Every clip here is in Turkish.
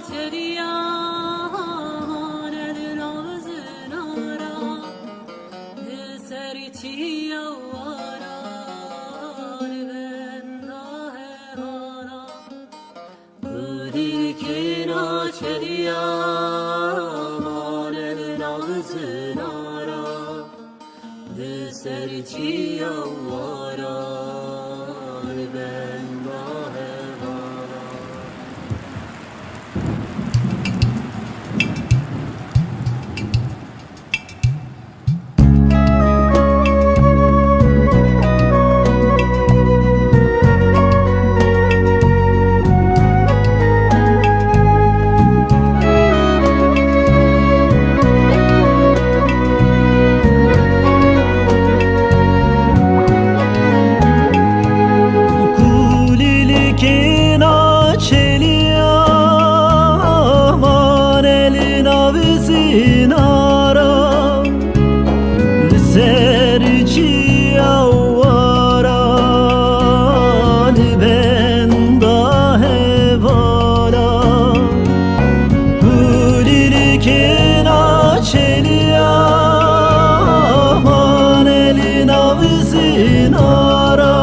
çeliyan elin ağzına ra serçiya varan ben dahe vara Gülkina çeliyan elin ağzına ra serçiya varan ben dahe vara Sinara serçiya varan ben dahe vala Gülilkina çeliya aman elin avzinara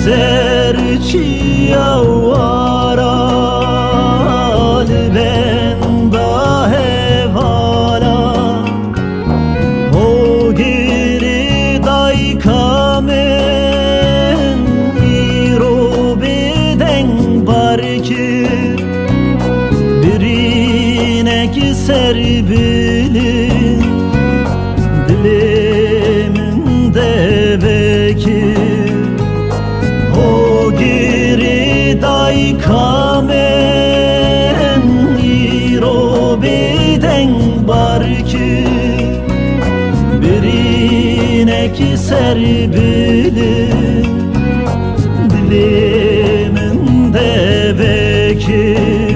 serçiya varan ben dahe vala o geri day kamen irobeden barkir birine keser bilin diliminde bekir o geri day kamen irobeden barkir birine keser bilin diliminde bekir